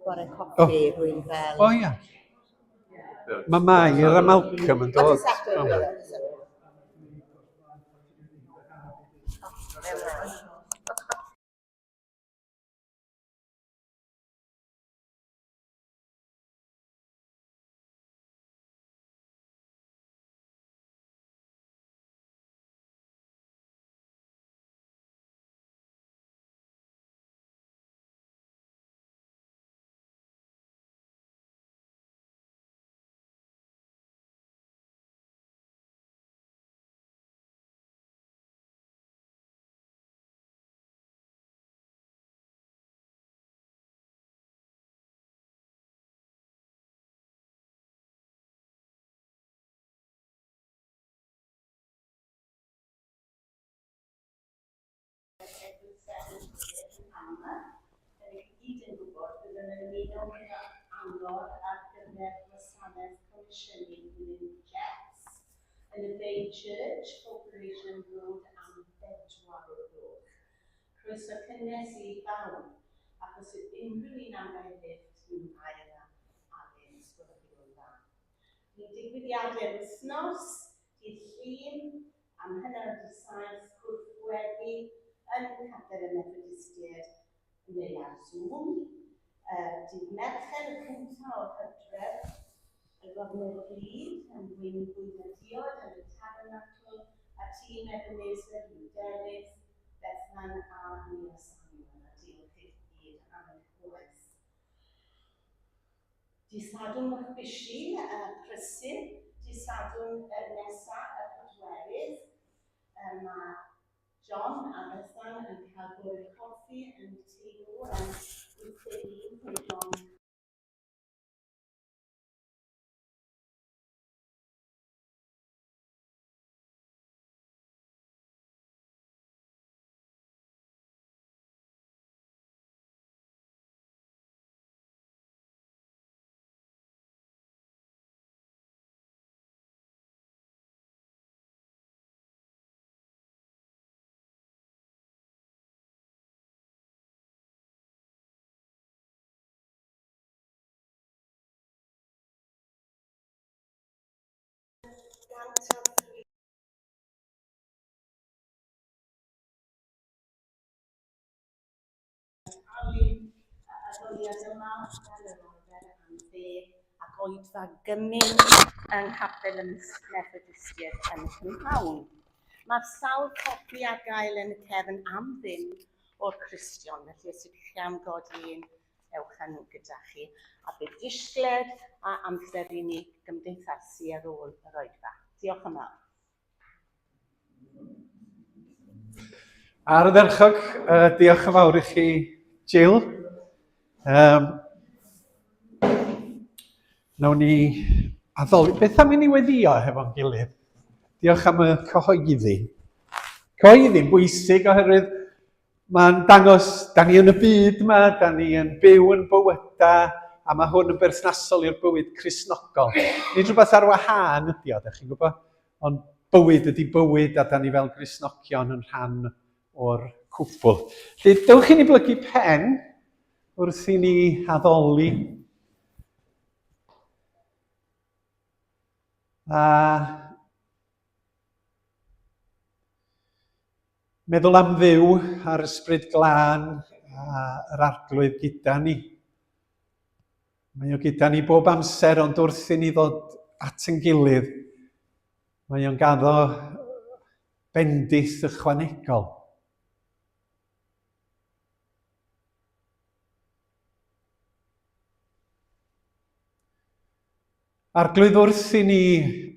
bore coffi, rwy'n fel... O ia. Mae Mair a Malcolm yn dod. Yn gwybod byddwn yn ymuno gyda angor ar gyfer gwasanaeth comisiynu William Jets yn y Bay Church Corporation Road am 4 o'r gloch. Croeso cynnes i bawb, ac os yw unrhyw un am gael lift i'w hael Alun, sgwrwch i hwn dda. Ni'n digwyddiadau'r wythnos, dydd Llun, am hanner 7 gwrthweddi yn Capel y Methodistiaid neu ar Zoom. Dydd Mercher y 5 o Hydref, y gofnod glid yn Wyn Bwyddiad yn y Tabernacl, a tîm Ebeneser i'w Delis, Bethman a Nia Samuel, a diolch i gyd am eich gwaith. Dydd Sadwrn o'ch bysi, prysur, dydd Sadwrn nesaf y pedwerydd, mae John a Bethan yn cael bwrdd coffi yn teimlo yn wythyn pwy John. Alun, adroddiad yma fel yr arfer am fe ac Oedfa gymyn yng Nghapel y Methodistiaid yn Prynhawn. Mae'r sawl copi ar gael yn y cefn am ddim o'r Cristion, felly os ydych chi am godi un, ewch â nhw gyda chi. A bydd disgled a amser i ni gymdeithasu ar ôl yr Oedfa. Diolch yn fawr. Ar y dderchog, diolch yn fawr i chi, Jill. Nawn ni addoli. Beth am i ni weddio hefo'n gilydd? Diolch am y cyhoeddi. Cyhoeddi'n bwysig oherwydd mae'n dangos, da ni yn y byd yma, da ni yn byw yn bywydau, a mae hwn yn berthnasol i'r bywyd Cristnogol. Nid rhywbeth ar wahân ydi o, da chi'n gwybod? Ond bywyd ydi bywyd, a da ni fel Cristnogion yn rhan o'r cwbl. Felly, dewch i ni blygu pen wrth i ni addoli. A meddwl am ddiw ar ysbryd glân a yr arglwydd gyda ni. Mae o gyda ni bob amser, ond wrth i ni ddod at yn gilydd, mae o'n gaddo bendith ychwanegol. Arglwydd wrth i ni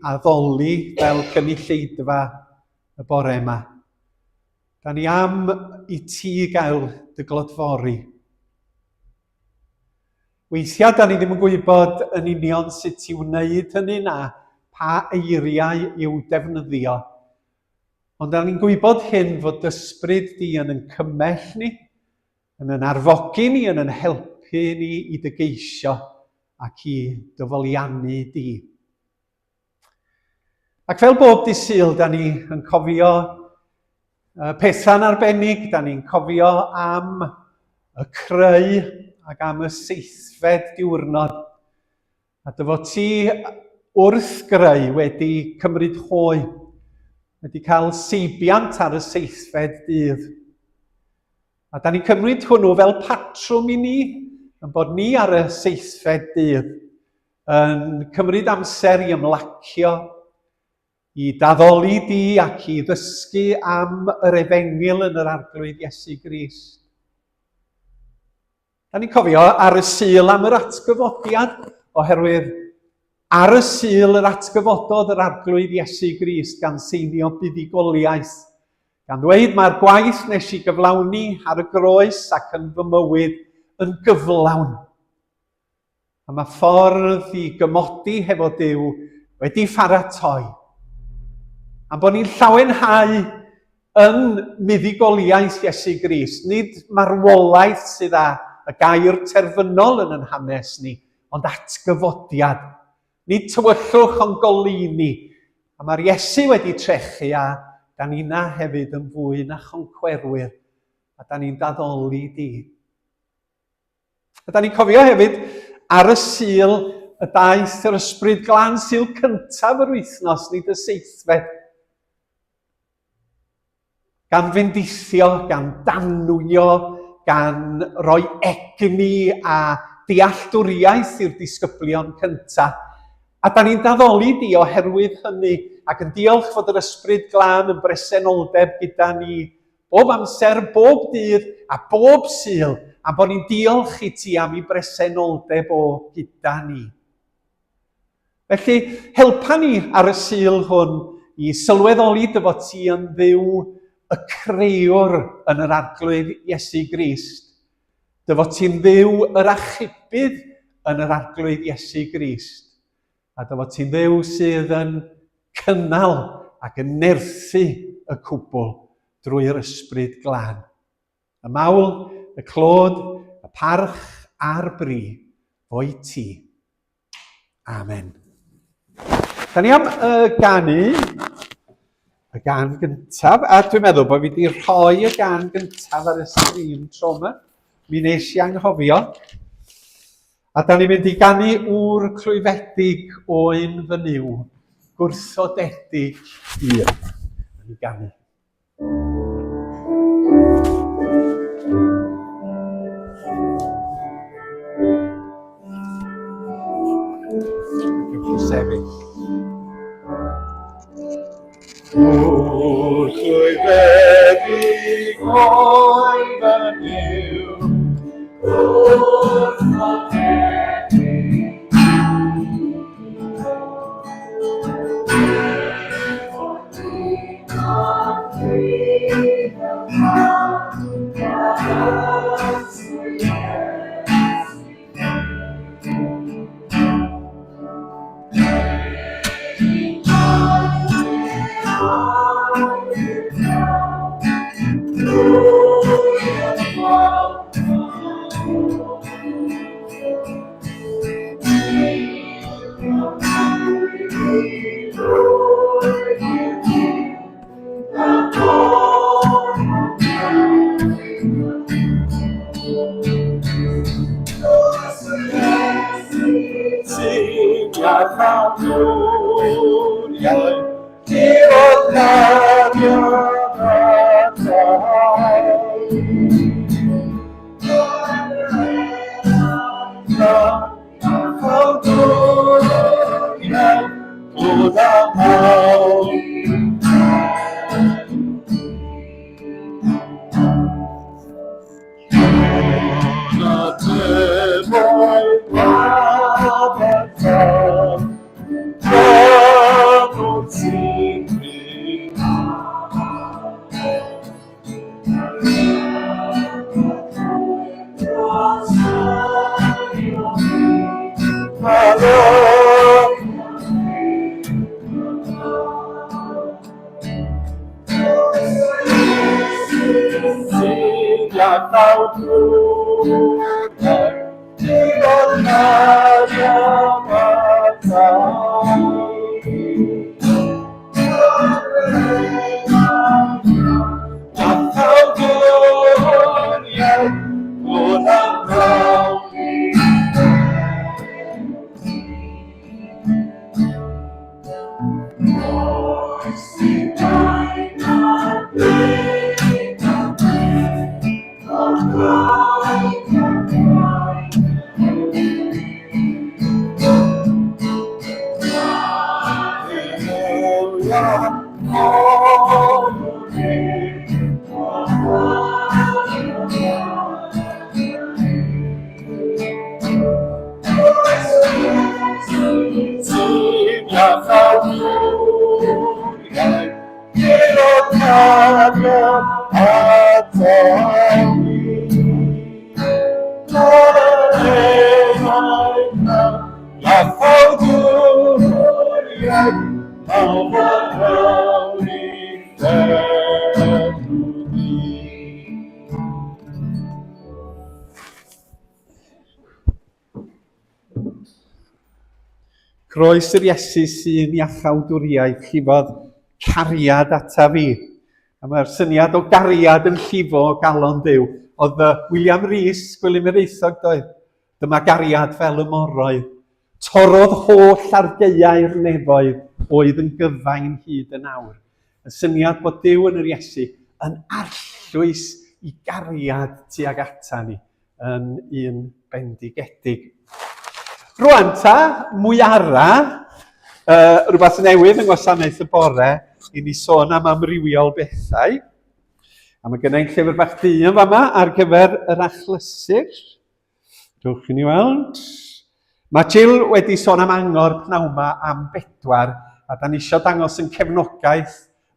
addoli fel cynulleidfa y bore yma. Da ni am i ti gael dy glodfori. Weithiau da ni ddim yn gwybod yn union sut i wneud hynny na pa eiriau i'w defnyddio. Ond da ni'n gwybod hyn fod ysbryd di yn cymell ni, yn arfogi ni, yn helpu ni i dygeisio ac i dyfoliannu di. Ac fel bob dydd Sul, da ni yn cofio petha'n arbennig, da ni'n cofio am y creu ac am y 7 diwrnod. A dy fod ti wrth greu wedi cymryd hoi, wedi cael seibiant ar y 7 dydd. A da ni'n cymryd hwnnw fel patrwm i ni, yn bod ni ar y 7 dydd, yn cymryd amser i ymlacio, i daddoli di ac i ddysgu am yr efengil yn yr arglwydd Iesu Grist. Da ni'n cofio ar y sul am yr atgyfodiad, oherwydd ar y sul yr atgyfododd yr arglwydd Iesu Grist gan seinio buddigoliaeth, gan ddweud mae'r gwaith nes i gyflawni ar y groes ac yn fy mywyd yn gyflawn. A mae ffordd i gymodi hefo Duw wedi pharatoi. A bod ni'n llawenhau yn muddigoliaeth Iesu Grist, nid marwolaeth sydd â y gair terfynol yn hanes ni, ond atgyfodiad. Nid tywyllwch ond goleuni. A mae'r Iesu wedi trechu a da ni'na hefyd yn fwy na choncwerwyr a da ni'n daddoli di. A da ni'n cofio hefyd ar y sul y daeth yr ysbryd glân sul cyntaf yr wythnos, nid y 7. Gan fendithio, gan danwyo, gan roi egni a dealltwriaeth i'r disgyblion cyntaf. A da ni'n daddoli di oherwydd hynny, ac yn diolch fod yr ysbryd glân yn bresenoldeb gyda ni bob amser, bob dydd a bob sul, a bod ni'n diolch i ti am ei bresenoldeb o gyda ni. Felly, helpa ni ar y sul hwn i sylweddoli dy fod ti yn dduw y creuwr yn yr arglwydd Iesu Grist. Dy fod ti'n dduw yr achubydd yn yr arglwydd Iesu Grist. A dy fod ti'n dduw sydd yn cynnal ac yn nerthu y cwbl drwy'r ysbryd glân. Y mawl, y clod, y parch a'r bri, o'i ti. Amen. Da ni am ganu y gan gyntaf, a dwi'n meddwl bod fi wedi rhoi y gan gyntaf ar y sgrin tro yma. Mi nes i anghofio. A da ni'n mynd i ganu wr clwyfedig o'n fy niw, gwrthodedig i'r. Da ni'n ganu. Gewch chi sefyll. Wr clwyfedig o'n fy niw, Croes yr Iesu sy'n iachawdwriaeth, llifodd cariad ata fi. A mae'r syniad o gariad yn llifo o galon Duw. Oedd William Rees, Gwilymeraethog doedd. Dyma gariad fel y moroedd. Torodd holl ar gaeau'r nefoedd, oedd yn gyfain hyd yn awr. Y syniad bod Duw yn yr Iesu yn arllwys i gariad tuag ata ni yn un bendigedig. Rwan ta, mwyara, rhywbeth newydd yng Ngwasanaeth y Bore, i ni sôn am amrywiol bethau. A mae gennau'n llyfr bach du yn fama ar gyfer yr achlysur. Dewch i ni weld. Mae Jill wedi sôn am angor pnawma am 4, a da ni eisiau dangos yn cefnogaeth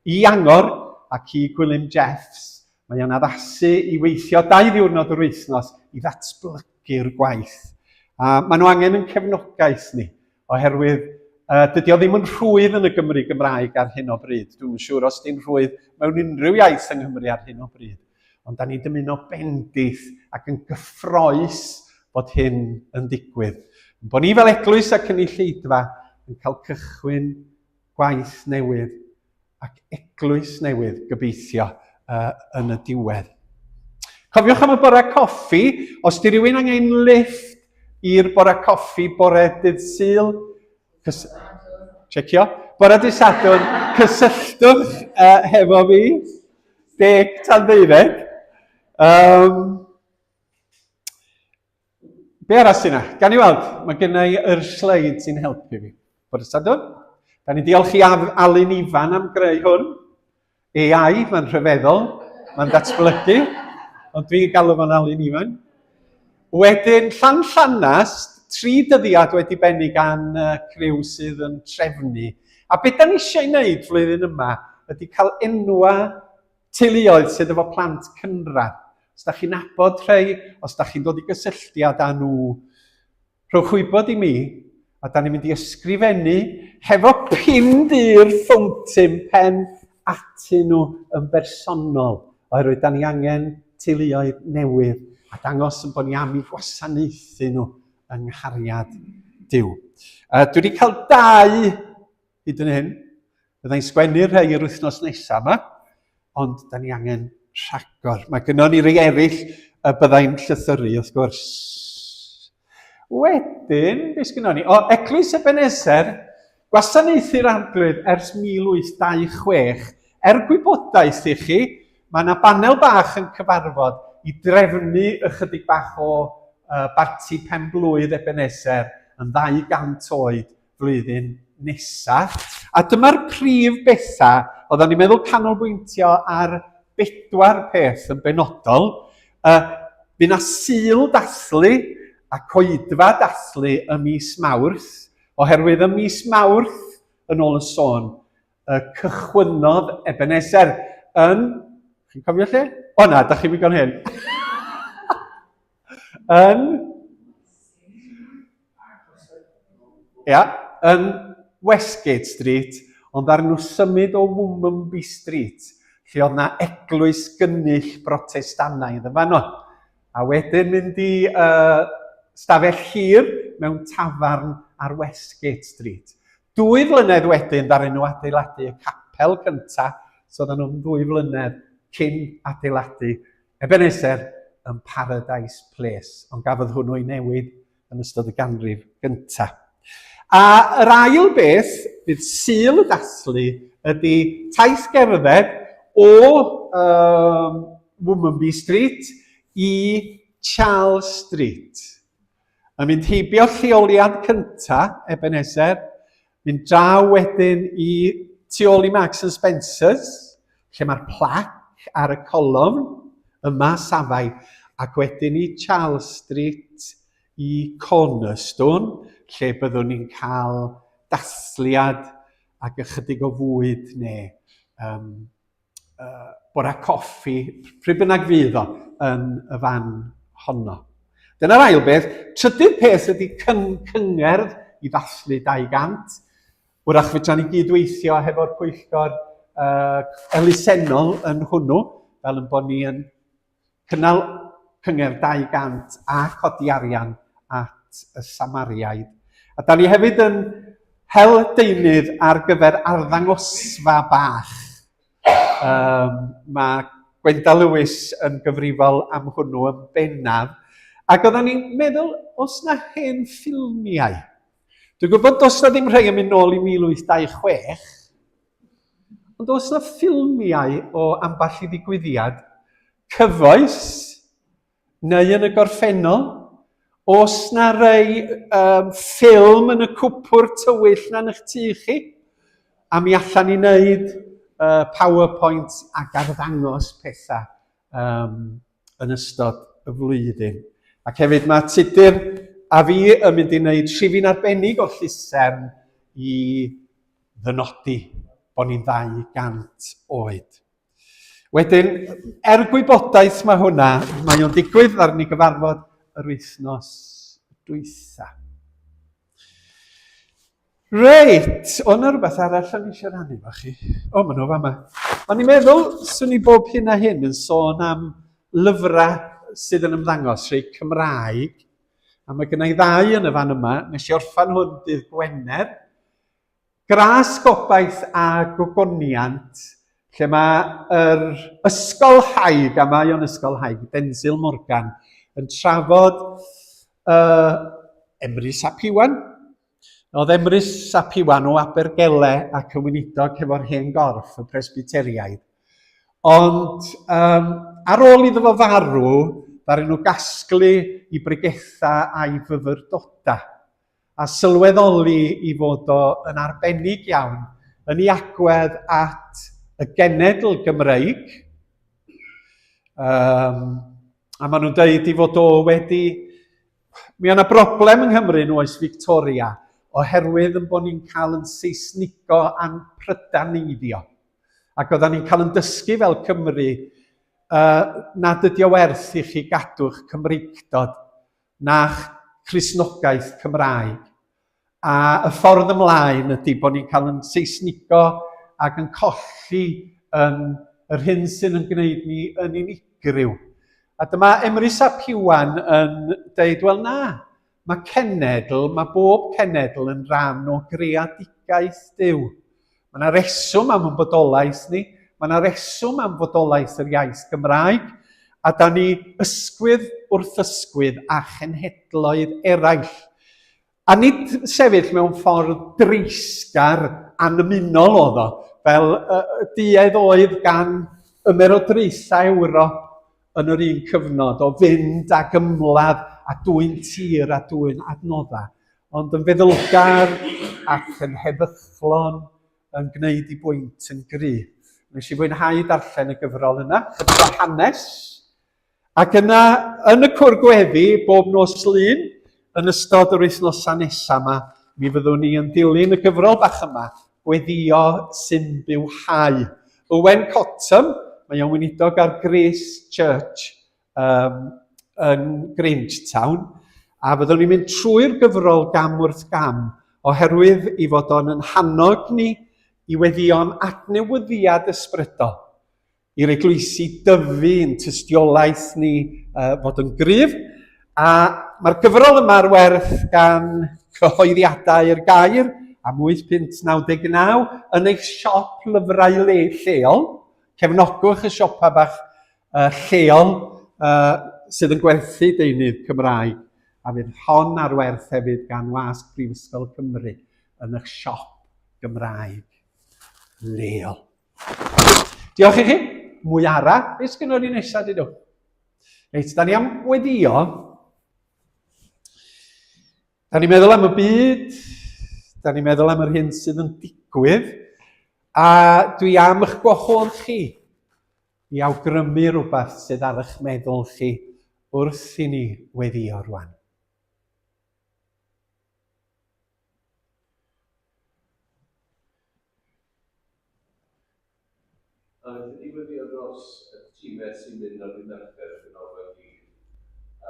i angor ac i Gwilym Jeffs. Mae o'n addasu i weithio 2 ddiwrnod yr wythnos i ddatblygu'r gwaith. A maen nhw angen yn cefnogaeth ni, oherwydd dydy o ddim yn rhwydd yn y Gymru Gymraeg ar hyn o bryd. Dwi'n siŵr os di'n rhwydd mewn unrhyw iaith yng Nghymru ar hyn o bryd. Ond da ni'n dymuno bendith ac yn gyffroes bod hyn yn digwydd. Bod ni fel eglwys ac yn ei lleidfa yn cael cychwyn gwaith newydd ac eglwys newydd gobeithio yn y diwedd. Cofiwch am y bore coffi, os di rywun angen lift i'r bore coffi bore dydd Sul, checio, bore dydd Sadwrn, cysylltwch hefo fi, 10 tan 12. Be arall sy'n yna? Gan i weld, mae gennau yr sleid sy'n helpu fi. Bore Sadwrn. Da ni diolch i Alun Ifan am greu hwn. AI, mae'n rhyfeddol, mae'n datblygu, ond dwi'n galw fo'n Alun Ifan. Wedyn, Llanast, 3 dyddiad wedi bennu gan criw sydd yn trefnu. A beth da ni eisiau gwneud flwyddyn yma ydy cael enwa teuluoedd sydd efo plant cynradd. Os da chi'n nabod rhai, os da chi'n dod i gysylltiad â nhw, rhowch wybod i mi, a da ni'n mynd i ysgrifennu hefo pin i'r ffwntyn pen atyn nhw yn bersonol, oherwydd da ni angen teuluoedd newydd a dangos yn bod ni am i gwasanaethu nhw yng nghariad Duw. Dwi wedi cael 2 hyd yn hyn. Byddai'n sgwennu'r rhai yr wythnos nesaf yma, ond da ni angen rhagor. Mae gynnon ni rei eraill byddai'n llythyru, wrth gwrs. Wedyn, beth gynnon ni? O, Eglwys Ebeneser, gwasanaethu'r arglwydd ers 1826. Gwybodaeth i chi, mae yna banel bach yn cyfarfod i drefnu ychydig bach o barti pen-blwydd Ebeneser yn 200 oed flwyddyn nesaf. A dyma'r prif bethau, oedden ni'n meddwl canolbwyntio ar 4 peth yn benodol. Fydd yna Sul dathlu ac Oedfa dathlu ym mis Mawrth, oherwydd ym mis Mawrth, yn ôl y sôn, cychwynnodd Ebeneser yn... Chi'n cofio lle? O na, da chi'n mynd hyn. Yn Westgate Street, ond ar nhw symud o Wombunby Street, lle oedd na eglwys gynnull Protestanaidd yn fanno. A wedyn mynd i stafell hir mewn tafarn ar Westgate Street. 2 flynedd wedyn ddaru nhw adeiladu y capel cyntaf, so oedden nhw'n 2 flynedd cyn adeiladu Ebeneser yn Paradise Place, ond gafodd hwnnw ei newid yn ystod y ganrif gyntaf. A yr ail beth, bydd Sul y dathlu, ydy taith gerdded o Wombunby Street i Charles Street. Yn mynd heibio lleoliad cyntaf, Ebeneser, mynd draw wedyn i tu ôl i Marks and Spencer's, lle mae'r plac ar y colofn, yma safai, ac wedyn i Charles Street i Cornerstone, lle byddwn ni'n cael dathliad ac ychydig o fwyd neu bore coffi, pryd bynnag fydd o yn y fan honno. Dyna'r ail beth. Trydydd peth ydy cyngerdd i ddathlu 200. Wrach fydra ni gydweithio hefo'r pwyllgor elusennol yn hwnnw, fel yn bod ni yn cynnal cyngerdd 200 a codi arian at y Samariaid. A da ni hefyd yn hel deunydd ar gyfer arddangosfa bach. Mae Gwenda Lewis yn gyfrifol am hwnnw yn bennaf. Ac oedden ni'n meddwl, os na hen ffilmiau. Dwi'n gwybod dos na ddim rhai yn mynd nôl i 1826, ond os na ffilmiau o amball i ddigwyddiad, cyfoes, neu yn y gorffennol, os na rei ffilm yn y cwpwr tywyll na'n eich tu chi, a mi allan ni wneud PowerPoint ac arddangos pethau yn ystod y flwyddyn. Ac hefyd mae Tudur a fi yn mynd i wneud trifin arbennig o llusern i ddynodi bod ni'n 200 oed. Wedyn, gwybodaeth mae hwnna, mae o'n digwydd ar ni gyfarfod yr wythnos dwytha. Reit, o'na rhywbeth arall o'n i eisiau rannu fo chi? O, ma'n o fama. O'n i'n meddwl, swn i bob hyn a hyn yn sôn am lyfrau sydd yn ymddangos rhai Cymraeg. A mae gennau 2 yn y fan yma, nes i orffan hwn dydd Gwener. Gras Gobaith a Gogoniant, lle mae yr ysgol haig, a mae o'n ysgol haig, Denzil Morgan, yn trafod Emrys ap Iwan. Oedd Emrys ap Iwan o Abergele ac yn weinidog hefo'r hen gorff, y Presbyteriaid. Ond ar ôl iddo fo farw, ddaru nhw gasglu i bregethau a'i fyfyrdoda. A sylweddoli i fod o yn arbennig iawn yn ei agwedd at y genedl Gymreig. A maen nhw'n dweud i fod o wedi... Mi yna broblem yng Nghymru yn oes Victoria, oherwydd yn bod ni'n cael yn Seisnigo a'n prydaneiddio. Ac oedden ni'n cael yn dysgu fel Cymru, nad ydi o werth i chi gadw'ch Cymreigdod na'ch Cristnogaeth Cymraeg. A y ffordd ymlaen ydy bod ni'n cael yn Seisnigo ac yn colli yr hyn sy'n yn gwneud ni yn unigryw. A dyma Emrys ap Iwan yn dweud, wel na, mae bob cenedl yn rhan o greadigaeth Duw. Mae yna reswm am y bodolaeth ni, mae yna reswm am fodolaeth yr iaith Gymraeg, a da ni ysgwydd wrth ysgwydd a chenhedloedd eraill. A nid sefyll mewn ffordd dreisgar anymunol oedd o, fel duedd oedd gan ymerodraethau Ewrop yn yr un cyfnod o fynd ag ymladd a dwy'n tir a dwy'n adnoddau, ond yn feddylgar ac yn heddychlon yn gwneud i bwynt yn gryf. Nes i fwynhau darllen y gyfrol yna, chydig o hanes, ac yna yn y cwr gweddi bob nos Lun, yn ystod yr wythnosau nesaf yma, mi fyddwn ni yn dilyn y gyfrol bach yma, Gweddio sy'n bywhau. Owen Cottam, mae o'n weinidog ar Grace Church yn Grangetown, a fyddwn ni'n mynd trwy'r gyfrol gam wrth gam, oherwydd i fod o'n yn hannog ni i weddio'n adnewyddiad ysbrydol, i'r eglwysi dyfu yn tystiolaeth ni fod yn gryf, a mae'r gyfrol yma ar werth gan cyhoeddiadau i'r gair am 8.99 yn eich siop lyfrau lleol. Cefnogwch y siopa bach lleol sydd yn gwerthu deunydd Cymraeg, a fydd hon ar werth hefyd gan Wasg Prifysgol Cymru yn eich siop Gymraeg leol. Diolch i chi. Mwy ara. Be sgynno ni nesaf dydw? Reit, da ni am weddio. Da ni'n meddwl am y byd. Da ni'n meddwl am yr hyn sydd yn digwydd. A dwi am eich gwahodd chi i awgrymu rhywbeth sydd ar eich meddwl chi wrth i ni weddio rwan. A felly ni weddio dros y tîmau sy'n mynd ar Ebeneser yn ofyn i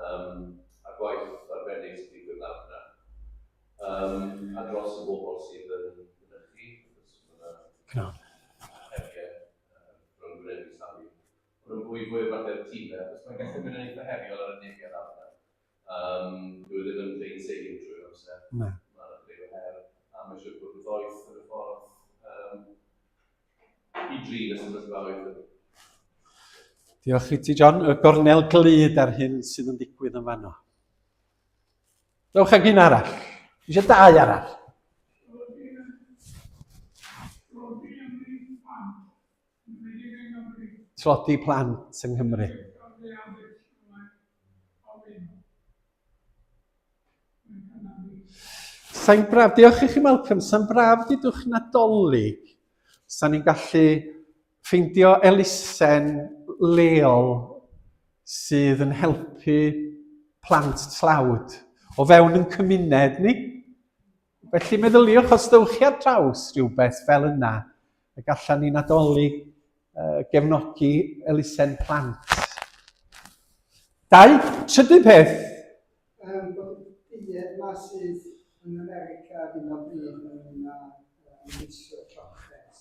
a gwaith arbennig sy'n digwydd nawr yna. A dros y bobl sydd yn mynychu, Cynod. rhwng gwneud i sali. Rwy'n fwy fath o'r tîmau, achos mae'n gallu mynd yn eitha heriol ar y nebiad nawr yna. Dwi ddim yn dweud seigyn trwy'r amser. Mae'n dweud o her, a mae'n siŵr bod drin y sefyllfaoedd. Diolch i ti, John. Y gornel glyd ar hyn sydd yn digwydd yn fanno. Dewch ag un arall. Eisiau dau arall. Tlodi plant yng Nghymru. Sa'n braf, diolch i chi Malcolm, sa'n braf dydwch Nadolig. Sa'n ni'n gallu ffeindio elusen leol sydd yn helpu plant tlawd o fewn yn cymuned ni. Felly meddyliwch os dywch chi ar draws rhywbeth fel yna, y gallan ni Nadolig gefnogi elusen plant. Dau, trydydd peth. Byd yma sydd yn America ar hyn o bryd yn eisio chocolate.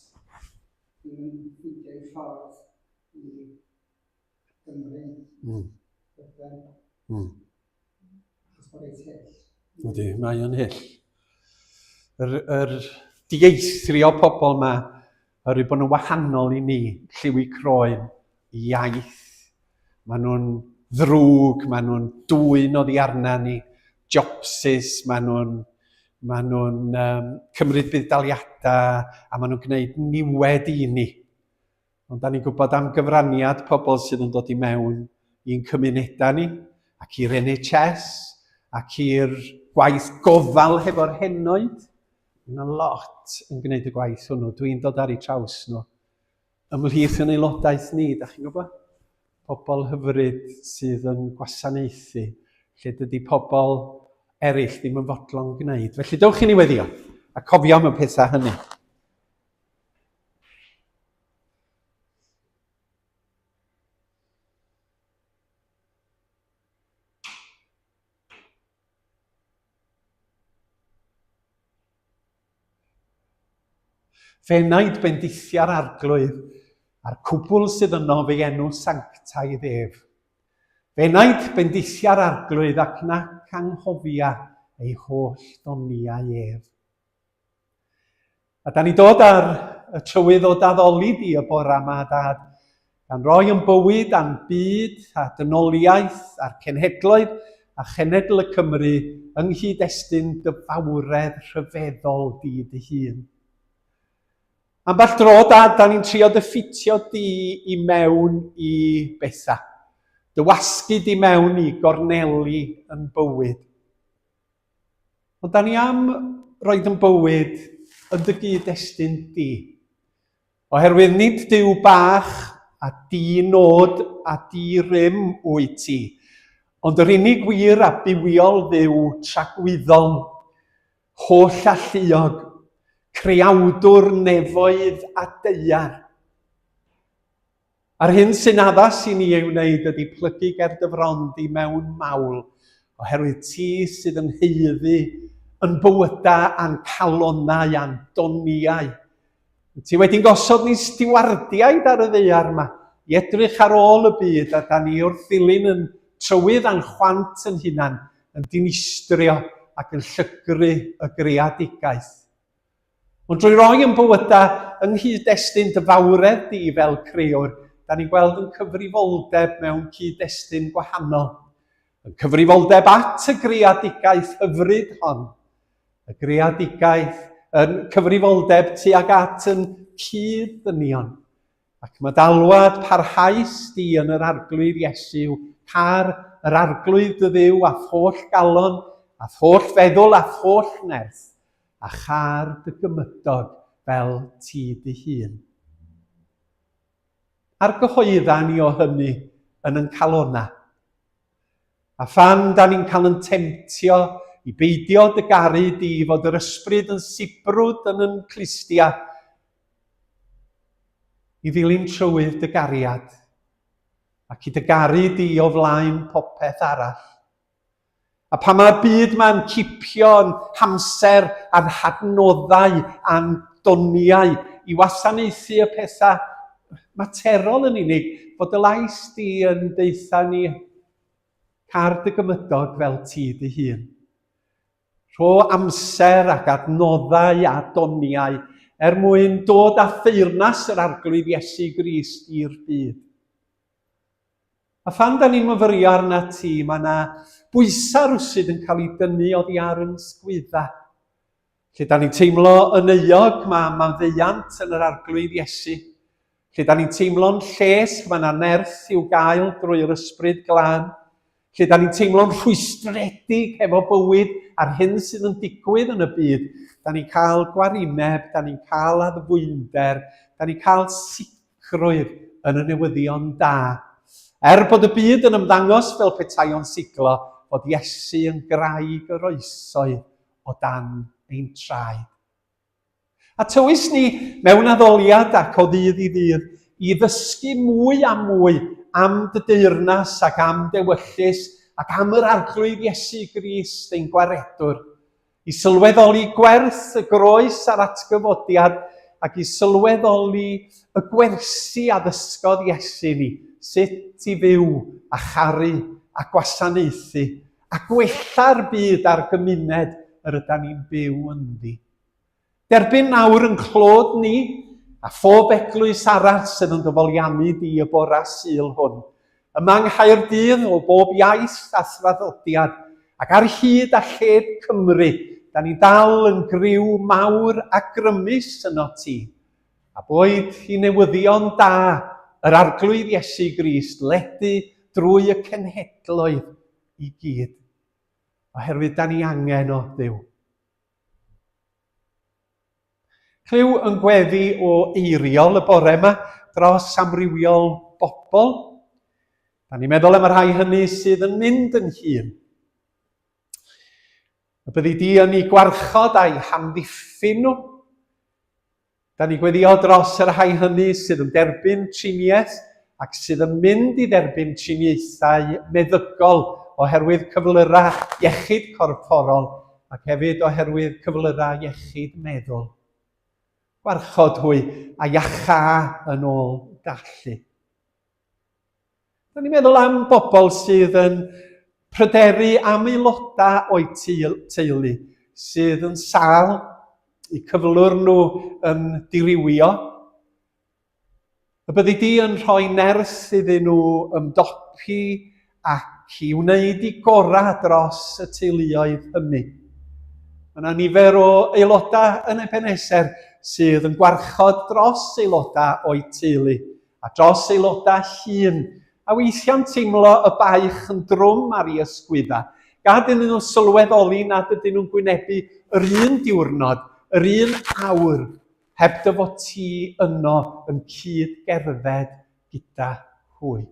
Dwi'n ffeindio ei ffordd i Gymru. Achos bod e'n hyll. Ydy, mae o'n hyll. Yr dieithrio pobl yma, oherwydd bod nhw'n wahanol i ni, lliwi croen, iaith. Maen nhw'n ddrwg, maen nhw'n dwyn oddi arna ni, jobsys, maen nhw'n cymryd budaliadau a maen nhw'n gwneud niwed i ni. Ond da ni'n gwybod am gyfraniad pobl sydd yn dod i mewn i'n cymunedau ni, ac i'r NHS, ac i'r gwaith gofal hefo'r henoed. Yna lot yn gwneud y gwaith hwnnw. Dwi'n dod ar ei traws nhw. Ymhlith yn aelodaeth ni, da chi'n gwybod? Pobl hyfryd sydd yn gwasanaethu, lle dydy pobl eraill ddim yn fodlon gwneud. Felly dewch i ni weddio, a cofio am y pethau hynny. Fenaid bendithiau'r arglwydd a'r cwbl sydd yno fe enw sanctaidd ef. Fenaid bendithiau'r arglwydd ac nac anghofia ei holl ddoniau ef. A da ni dod ar y trywydd o daddoli di y bora yma, Dad, gan roi yn bywyd a'n byd a dynoliaeth a'r cenhedloedd a chenedl y Cymru yng nghyd-destun dy fawredd rhyfeddol di dy hun. Ambell dro, Dad, da ni'n trio dy ffitio di i mewn i betha. Dy wasgu di mewn i gorneli yn bywyd. Ond da ni am roed yn bywyd yn dy gyd-destun di. Oherwydd nid Duw bach a di nod a di rym wyt ti, ond yr unig wir a bywiol Dduw tragwyddol, holl a lluog, creawdwr nefoedd a deiar. A'r hyn sy'n addas i ni ei wneud ydy plygu ger dy frond i mewn mawl, oherwydd ti sydd yn heiddi yn bywydau a'n calonau a'n doniau. Ti wedi'n gosod ni stiwardiaid ar y ddeiar yma, i edrych ar ôl y byd, a da ni wrth ddilyn yn trywydd a'n chwant yn hunan, yn dinistrio ac yn llygru y greadigaeth. Ond drwy roi yn bywydau yng nghyd-destun dy fawredd di fel crewr, da ni'n gweld yn cyfrifoldeb mewn cyd-destun gwahanol. Yn cyfrifoldeb at y greadigaeth hyfryd hon. Y greadigaeth yn cyfrifoldeb tuag at yn cyd-ddynion. Ac mae dalwad parhaus di yn yr arglwydd Iesu, car yr arglwydd dy Dduw a holl galon, a holl feddwl a holl nerth, a char dy gymydog fel ti dy hun. Ar gyhoedda ni o hynny yn yn calonna. A phan da ni'n cael yn temtio i beidio dy garu di fod yr ysbryd yn sibrwd yn yn clustia, i ddilyn trywydd dy gariad, ac i dy garu di o flaen popeth arall. A pa mae'r byd ma'n cipio yn hamser a'n hadnoddau a'n doniau i wasanaethu y pethau materol yn unig, fod y lais di yn deitha ni car dy gymydog fel ti dy hun. Rho amser ac adnoddau a doniau mwyn dod â theyrnas yr arglwydd Iesu Grist i'r byd. A phan da ni'n myfyrio arna ti, mae yna bwysau rwsyd yn cael ei dynnu oddi ar yn sgwydda. Lle da ni'n teimlo yn euog, mae'n ddeiant yn yr arglwydd Iesu. Lle da ni'n teimlo'n lles, mae yna nerth i'w gael drwy'r ysbryd glân. Lle da ni'n teimlo'n rhwystredig efo bywyd a'r hyn sydd yn digwydd yn y byd. Da ni'n cael gwarineb, da ni'n cael addfwynder, da ni'n cael sicrwydd yn y newyddion da. Bod y byd yn ymddangos fel petai'n siglo, bod Iesu yn graig yr oesoedd o dan ein traed. A tywys ni mewn addoliad ac o ddydd i ddydd i ddysgu mwy a mwy am dy deyrnas ac am dewyllus ac am yr arglwydd Iesu Grist ein gwaredwr. I sylweddoli gwerth y groes a'r atgyfodiad ac i sylweddoli y gwersi a ddysgodd Iesu ni, sut i fyw a charu a gwasanaethu a gwella'r byd a'r gymuned yr ydym ni'n byw ynddi. Derbyn nawr yn clod ni a phob eglwys arall sydd yn dyfoliannu di y bora Sul hwn. Yma yng Nghaerdydd o bob iaith a thraddodiad ac ar hyd a lled Cymru, da ni dal yn griw mawr a grymus yno ti. A boed i newyddion da yr arglwydd Iesu Grist ledu drwy y cenhedloedd i gyd. Oherwydd da ni angen o Dduw. Clyw yn gweddi o eiriol y bore yma dros amrywiol bobl. Da ni'n meddwl am y rhai hynny sydd yn mynd yn hun. Y byddi di yn ei gwarchod a'i hamddiffyn nhw. Da ni'n gweddio dros y rhai hynny sydd yn derbyn triniaeth ac sydd yn mynd i dderbyn triniaethau meddygol oherwydd cyflyrau iechyd corfforol ac hefyd oherwydd cyflyrau iechyd meddwl. Gwarchod hwy a iacha yn ôl dallu. Da ni'n meddwl am bobl sydd yn pryderu am aelodau o'i teulu, sydd yn sâl, i cyflwr nhw yn dirywio. Y byddi di yn rhoi nerth iddyn nhw ymdopi ac i wneud i gorau dros y teuluoedd hynny. Mae yna nifer o aelodau yn Ebeneser sydd yn gwarchod dros aelodau o'i teulu a dros aelodau llun. A weithiau'n teimlo y baich yn drwm ar ei ysgwydda. Gad iddyn nhw sylweddoli nad ydyn nhw'n gwynebu yr un diwrnod, yr un awr, heb dy fod ti yno yn cyd gerdded gyda hwy.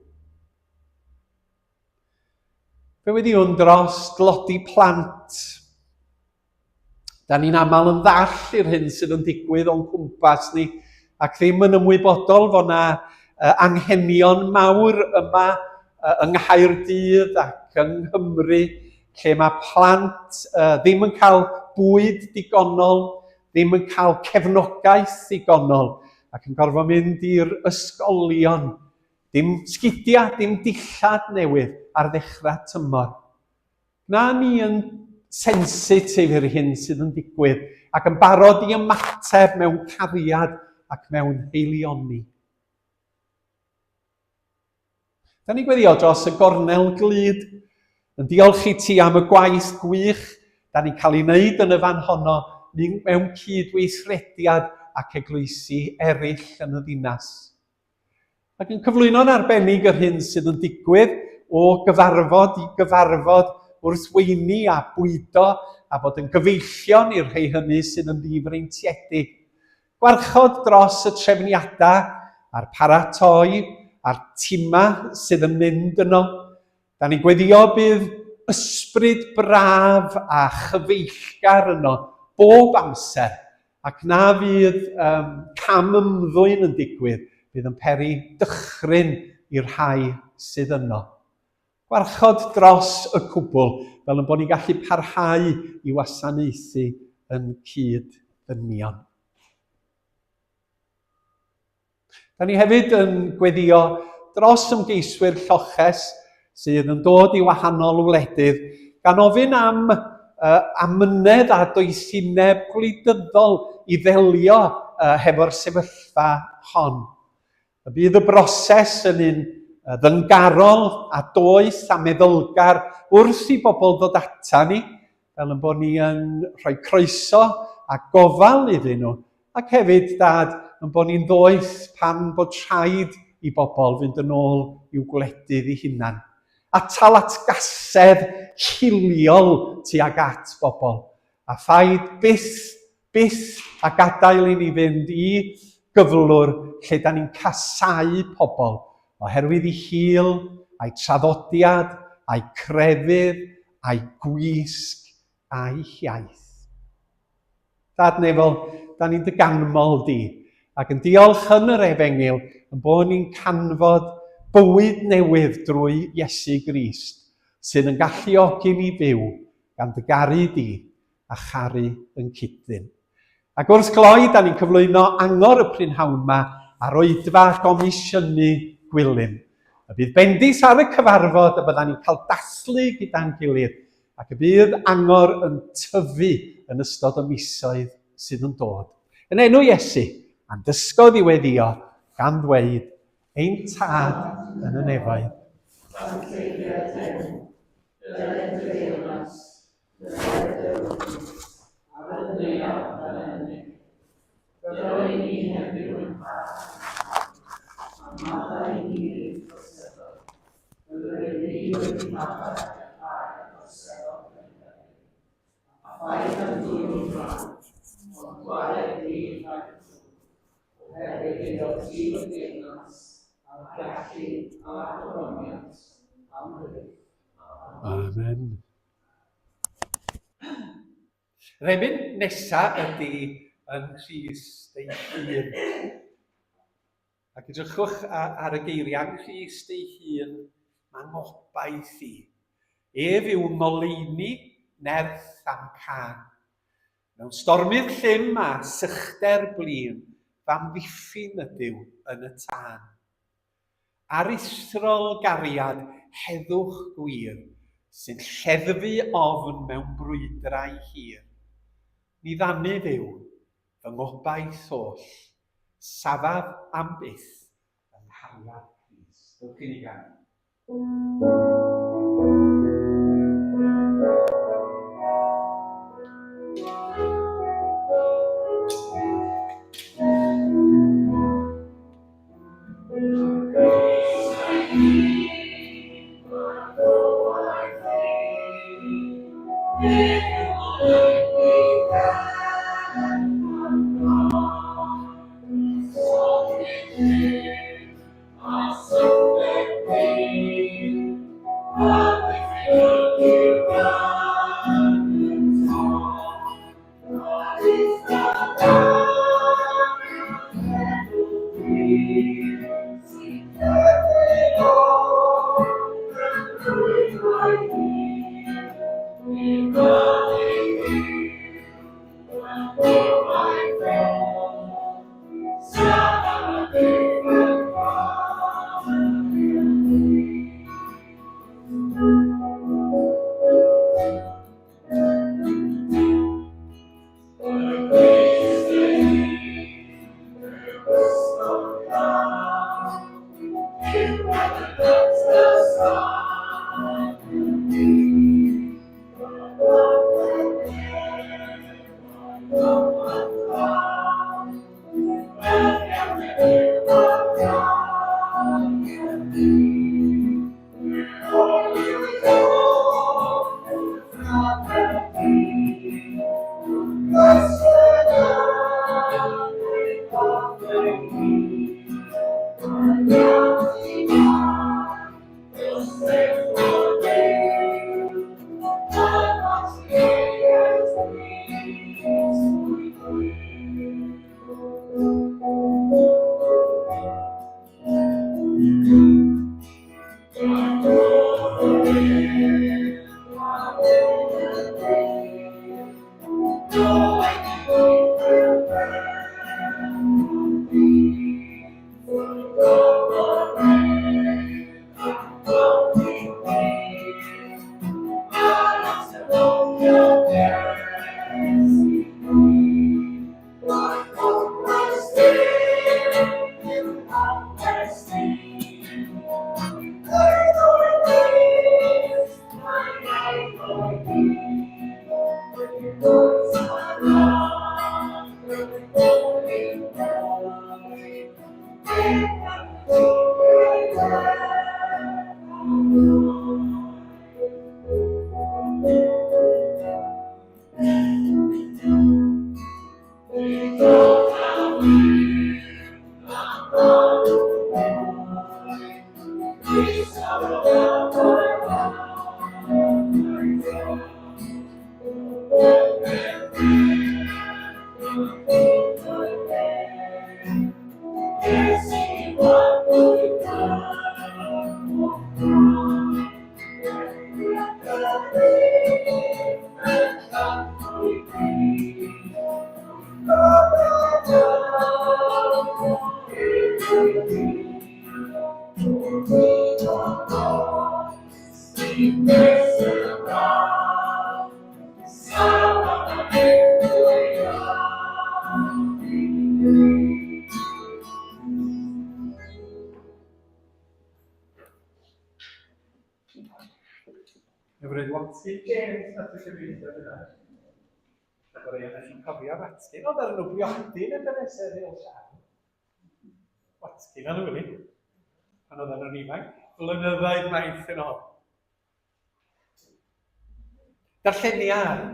Fe wedi hwn dros dlodi plant. Da ni'n aml yn ddall i'r hyn sydd yn digwydd o'n cwmpas ni ac ddim yn ymwybodol fod yna anghenion mawr yma yng Nghaerdydd ac yng Nghymru lle mae plant ddim yn cael bwyd digonol, ddim yn cael cefnogaeth digonol ac yn gorfod mynd i'r ysgolion. Dim sgidiau, dim dillad newydd ar ddechrau tymor. Na ni yn sensitif i'r hyn sydd yn digwydd ac yn barod i ymateb mewn cariad ac mewn heilioni. Da ni gweddio dros y gornel glud, yn diolch i ti am y gwaith gwych da ni'n cael ei wneud yn y fan honno mewn cydweithrediad ac eglwysi eraill yn y ddinas. Ac yn cyflwyno'n arbennig yr hyn sydd yn digwydd o gyfarfod i gyfarfod wrth weini a bwydo a bod yn gyfeillion i'r rhai hynny sydd yn ddifreintiedig. Gwarchod dros y trefniadau a'r paratoi a'r tima sydd yn mynd yno. Da ni'n gweddio bydd ysbryd braf a chyfeillgar yno bob amser ac na fydd cam ymddwyn yn digwydd, bydd yn peri dychryn i'r rhai sydd yno. Gwarchod dros y cwbl fel yn bod ni'n gallu parhau i wasanaethu yn cyd-ddynion. Da ni hefyd yn gweddio dros ymgeiswyr lloches sydd yn dod i wahanol wledydd gan ofyn am amynedd a doethineb gwleidyddol i ddelio hefo'r sefyllfa hon. Y bydd y broses yn un ddynggarol a does a meddylgar wrth i bobl ddod ata ni, fel yn bod ni yn rhoi croeso a gofal iddyn nhw. Ac hefyd, Dad, yn bod ni'n does pan bod rhaid i bobl fynd yn ôl i'w gwledydd eu hunan. Atal atgasedd hiliol tuag at bobl. A phaid byth a gadael i ni fynd i gyflwr lle da ni'n casau pobl oherwydd ei hil, a'i traddodiad, a'i crefydd, a'i gwisg, a'i hiaith. Dad Nefel, da ni'n dy ganmol di, ac yn diolch yn yr Efengil yn bod ni'n canfod bywyd newydd drwy Iesu Grist, sydd yn galluogi ni fyw gan dy garu di a charu yn cydyn. Ac wrth gloi, da ni'n cyflwyno angor y prynhawn yma ar Oedfa gomisiynu Gwilym. Y bydd bendis ar y cyfarfod y byddan ni'n cael dathlu gyda'n gilydd, ac y bydd angor yn tyfu yn ystod y misoedd sydd yn dod. Yn enw Iesu, a'n dysgodd i weddio gan ddweud, ein tad yn y nefoedd. Amen. Yr emyn nesaf ydy yn Crist ei hun. Ac edrychwch ar y geiriau Crist ei hun, mae ngobaith i. Ef yw ngoleuni nerth am can. Mewn stormydd llym a sychder blin, famddiffyn ydyw yn y tân. Ar israel gariad heddwch gwir, sy'n lleddfu ofn mewn brwydrau hir. Ni ddanydd yw fy ngobaith oll, safaf am byth yn hariad Crist. Dewch i ni gan. Hyfryd, Wanty James nath y gyfeithio yna. O'r ein chi'n cofio Watkin, oedd ar nhw briodyn yn Ebeneser i'r llaw. Watkin yn yw'n pan oedd nhw'n ifanc, blynyddoedd maith yn ôl. Darlleniad.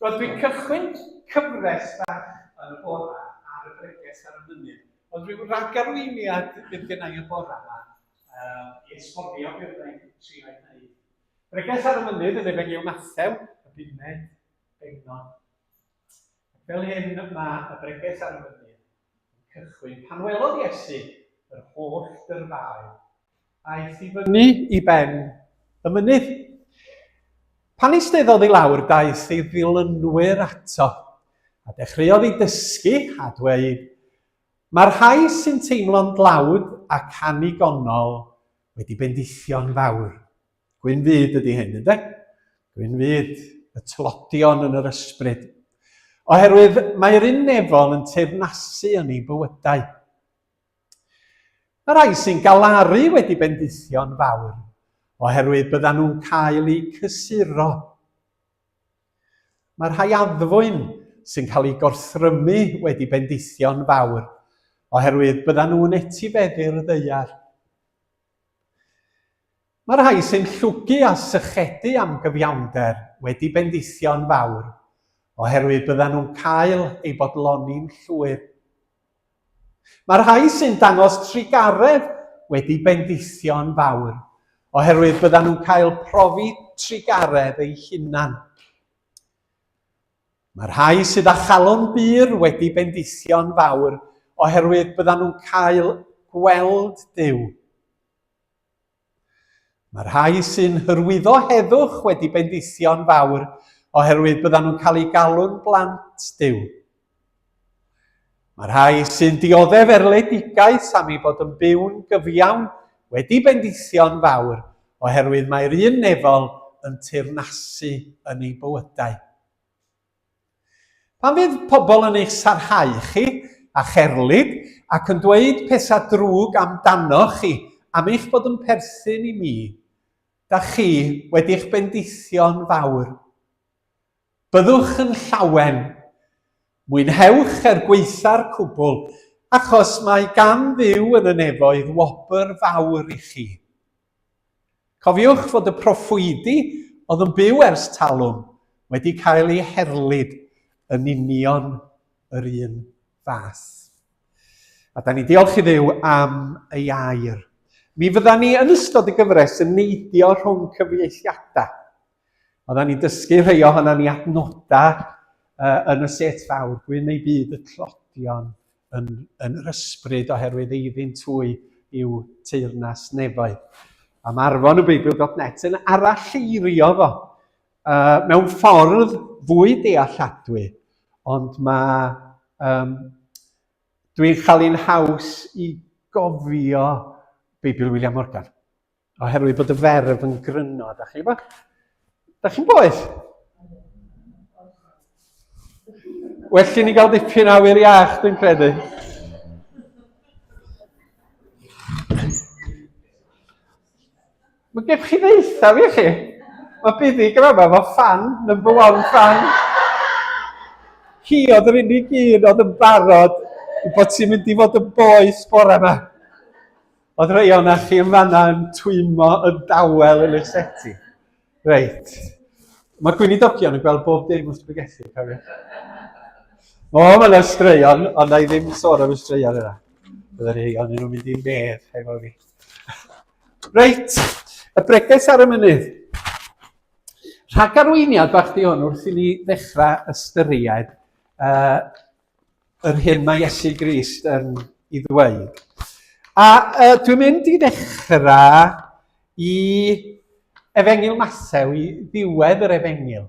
Roedd dwi'n cychwyn cyfres bach yn y bora ar y breges ar y mynydd. Oedd rhyw ragarweiniad bydd gennau y bora yma i esbonio beth rhaid trio ei wneud. Breges ar y mynydd yn efengyl Mathew, y bumed, Begnon. Fel hyn mae y breges ar y mynydd yn cychwyn pan welodd Iesu yr holl dyrfaoedd aeth i fyny i ben y mynydd. Pan eisteddodd i lawr, daeth ei ddilynwyr ato a dechreuodd ei dysgu a dweud, mae'r rhai sy'n teimlo'n dlawd ac annigonol wedi bendithio'n fawr. Gwyn fyd ydy hyn, ynddo? Gwyn fyd, y tlodion yn yr ysbryd. Oherwydd mae'r unefol yn teyrnasu yn ei bywydau. Mae'r rhai sy'n galaru wedi bendithio'n fawr, oherwydd byddan nhw'n cael eu cysuro. Mae'r rhai addfwyn sy'n cael eu gorthrymu wedi bendithio'n fawr, oherwydd byddan nhw'n etifeddu'r ddaear. Mae'r rhai sy'n llwgu a sychedu am gyfiawnder wedi bendithio'n fawr, oherwydd byddan nhw'n cael eu bodloni'n llwyr. Mae'r rhai sy'n dangos trigaredd wedi bendithio'n fawr, oherwydd byddan nhw'n cael profi trigaredd eu hunan. Mae'r rhai sydd â chalon byr wedi bendithio'n fawr, oherwydd byddan nhw'n cael gweld Duw. Mae'r rhai sy'n hyrwyddo heddwch wedi bendithio'n fawr, oherwydd byddan nhw'n cael eu galw'n blant Duw. Mae'r rhai sy'n dioddef erledigaeth am ei bod yn byw'n gyfiawn wedi bendithio'n fawr, oherwydd mae'r unefol yn teyrnasu yn ei bywydau. Pan fydd pobl yn eich sarhau chi a cherlid ac yn dweud pethau drwg amdano chi am eich bod yn perthyn i mi, da chi wedi'ch bendithio'n fawr. Byddwch yn llawen, mwynhewch gweitha'r cwbl, achos mae gan Dduw yn y nefoedd wobr fawr i chi. Cofiwch fod y proffwydi oedd yn byw ers talwm wedi cael ei herlyd yn union yr un fath. A da ni diolch i Dduw am ei air. Mi fydda ni yn ystod y gyfres yn neidio rhwng cyfieithiadau. Oeddan ni'n dysgu rhai ohonan ni adnodau yn y set fawr, gwyn ei byd y tlodion yn yr ysbryd oherwydd eiddyn twy i'w teyrnas nefoedd. A mae arfon y Beibl.net yn aralleirio fo mewn ffordd fwy dealladwy, ond dwi'n cael ein haws i gofio Beibl William Morgan, oherwydd bod y ferf yn gryno. Da chi'n boeth? Well i ni gael dipyn o awyr iach, dwi'n credu. Mae gen chi ddeitha fi chi? Mae buddig yma, mae fan, number one fan. Hi oedd yr unig un oedd yn barod i bod ti'n mynd i fod yn boeth bore yma. Oedd rei o'na chi yn fanna yn twymo yn dawel yn eich seti. Reit. Mae gweinidogion yn gweld bob dim wrth brygethu, cofio. O, mae yna straeon, ond na i ddim sôn am y straeon yna. Byddai'n ei, ond nhw'n mynd i'n medd hefo fi. Reit, y breges ar y mynydd. Rhag arweiniad bach di hwn wrth i ni ddechrau ystyried yr hyn mae Iesu Grist yn ei ddweud. A dwi'n mynd i ddechrau i Efengil Mathew, i ddiwedd yr Efengil.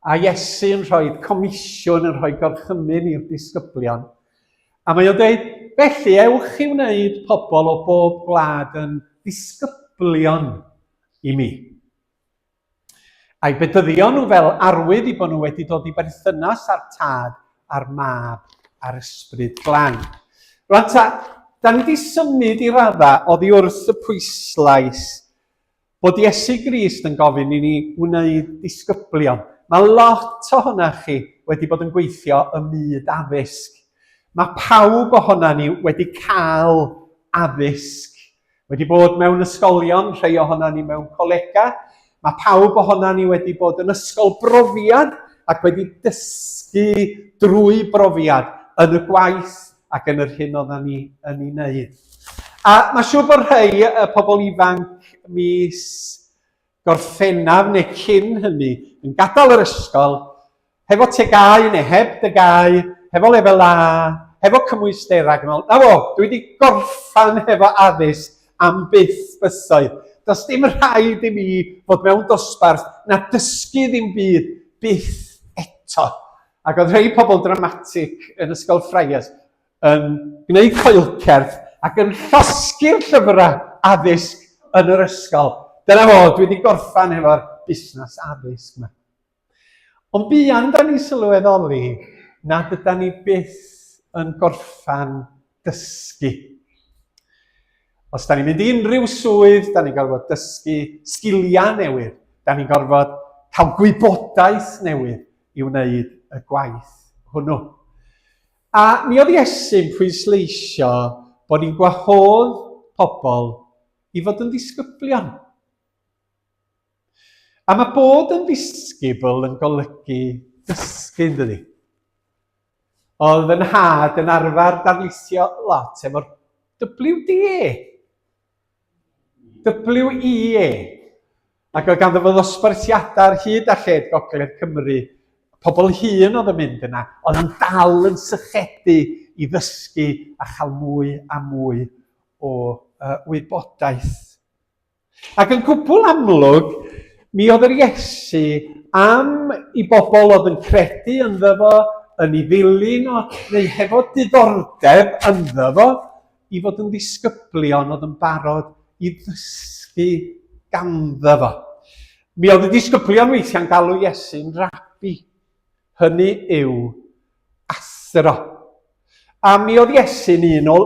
A Iesu yn rhoi comisiwn, yn rhoi gorchymyn i'r disgyblion. A mae o'n dweud, felly ewch i wneud pobl o bob gwlad yn disgyblion i mi. A'i bedyddio nhw fel arwydd i bod nhw wedi dod i berthynas a'r tad, a'r mab, a'r ysbryd glân. Rwan ta, da ni wedi symud i radda oddi wrth y pwyslais bod Iesu Grist yn gofyn i ni wneud disgyblion. Mae lot ohonoch chi wedi bod yn gweithio ym myd addysg. Mae pawb ohono ni wedi cael addysg. Wedi bod mewn ysgolion, rhai ohono ni mewn colega. Mae pawb ohono ni wedi bod yn ysgol brofiad ac wedi dysgu drwy brofiad yn y gwaith ac yn yr hyn oedden ni yn ei wneud. A mae siŵr bod rhai pobl ifanc mis Gorffennaf neu cyn hynny yn gadael yr ysgol hefo tegau neu heb tegau, hefo lefel A, hefo cymwysterau. Na fo, dwi wedi gorffan hefo addysg am byth bysoedd. Does dim rhaid i mi fod mewn dosbarth na dysgu ddim byd byth eto. Ac oedd rhai pobl dramatig yn ysgol Ffraias yn gwneud coelcerdd ac yn llosgu'r llyfrau addysg yn yr ysgol. Dyna fo, dwi wedi gorffan efo'r busnes addysg yma. Ond buan da ni sylweddoli nad yda ni byth yn gorffan dysgu. Os da ni'n mynd i unrhyw swydd, da ni'n gorfod dysgu sgiliau newydd. Da ni'n gorfod cael gwybodaeth newydd i wneud y gwaith hwnnw. A mi oedd Iesu'n pwysleisio bod ni'n gwahodd pobl i fod yn ddisgyblion. A mae bod yn ddisgybl yn golygu dysgu, dydy. Oedd yn had yn arfer darlithio lot efo'r WDA. WEA. Ac oedd ganddo fo ddosbarthiadau ar hyd a lled Gogledd Cymru. Pobl hŷn oedd yn mynd yna, oedd yn dal yn sychedu i ddysgu a chael mwy a mwy o wybodaeth. Ac yn gwbl amlwg, mi oedd yr Iesu am i bobl oedd yn credu ynddo fo, yn ei ddilyn o, neu hefo diddordeb ynddo fo, i fod yn ddisgyblion oedd yn barod i ddysgu ganddo fo. Mi oedd y disgyblion weithiau'n galw Iesu'n rabbi. Hynny yw athro. A mi oedd Iesu'n un o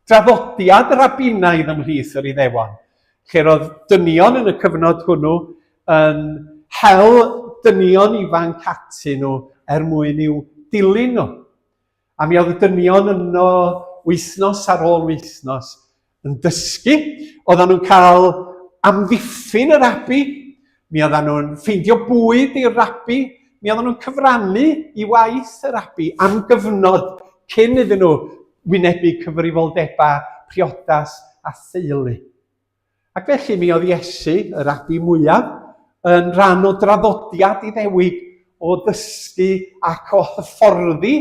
draddodiad rabbinaidd ymhlith yr Iddewon, lle roedd dynion yn y cyfnod hwnnw yn hel dynion ifanc ati nhw mwyn i'w dilyn nhw. A mi oedd y dynion yno wythnos ar ôl wythnos yn dysgu. Oedden nhw'n cael amddiffyn y rabbi, mi oedden nhw'n ffeindio bwyd i'r rabbi, mi oedden nhw'n cyfrannu i waith y rabbi am gyfnod cyn iddyn nhw wynebu cyfrifoldebau, priodas a theulu. Ac felly mi oedd Iesu, y rabbi mwyaf, yn rhan o draddodiad Iddewig o ddysgu ac o hyfforddi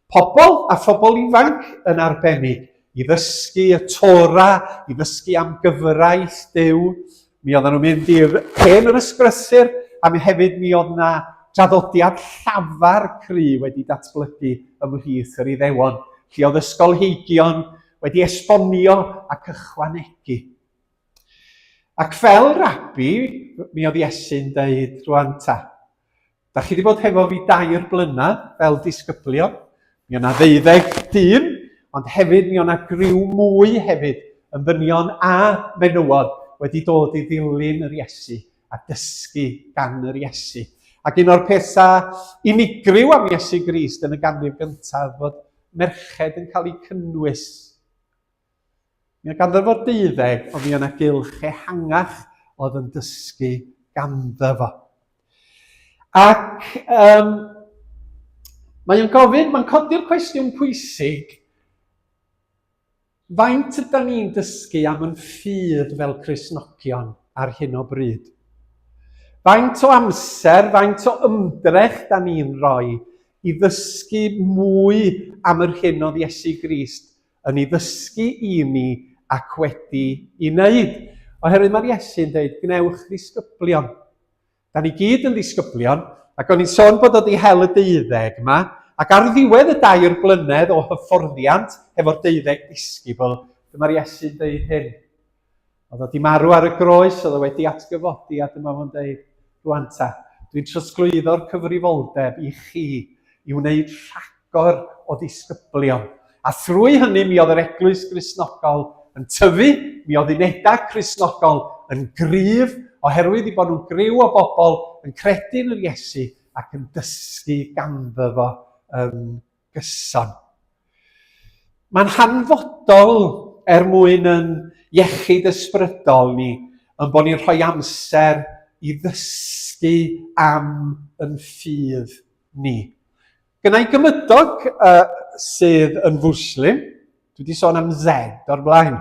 pobl a phobl ifanc yn arbennig i ddysgu y Tora, i ddysgu am gyfraith Duw. Mi oedden nhw'n mynd i'r hen yr ysgrythur, a hefyd mi oedd yna draddodiad llafar cry wedi datblygu ymhlith yr Iddewon, lle oedd ysgolheigion wedi esbonio ac ychwanegu. Ac fel rabbi, mi oedd Iesu'n deud rwan ta, da chi wedi bod hefo fi 2 blynedd fel disgyblion, mi o'na 12 dyn, ond hefyd mi o'na griw mwy hefyd yn ddynion a menywod wedi dod i ddilyn yr Iesu a dysgu gan yr Iesu. Ac un o'r pethau unigryw am Iesu Grist yn y ganrif gyntaf fod merched yn cael ei cynnwys. Mi oedd ganddo fo 12, ond mi o'na gylch ehangach oedd yn dysgu ganddo fo. Ac mae'n codi'r cwestiwn pwysig, faint ydyn ni'n dysgu am yn ffydd fel Cristnogion ar hyn o bryd? Faint o amser, faint o ymdrech da ni'n rhoi i ddysgu mwy am yr hyn oedd Iesu Grist yn ei ddysgu i ni ac wedi i wneud. Oherwydd mae'r Iesu'n dweud, gnewch ddisgyblion. Da ni gyd yn ddisgyblion, ac o'n i'n sôn bod oedd i hel y 12 yma, ac ar ddiwedd y 2 blynedd o hyfforddiant efo'r 12 disgybl, dyma'r Iesu'n dweud hyn. Oedd o di marw ar y groes, oedd o wedi atgyfodi, a dyma fo'n dweud, rwan ta, dwi'n trosglwyddo'r cyfrifoldeb i chi i wneud rhagor o ddisgyblion. A thrwy hynny mi oedd yr eglwys Gristnogol yn tyfu, mi oedd unedau Cristnogol yn gryf, oherwydd i bod nhw'n gryw o bobl yn credu yn yr Iesu ac yn dysgu ganddo fo gyson. Mae'n hanfodol mwyn yn iechyd ysbrydol ni yn bod ni'n rhoi amser i ddysgu am yn ffydd ni. Gynnau gymydog sydd yn fwslim, dwi wedi sôn am Z o'r blaen.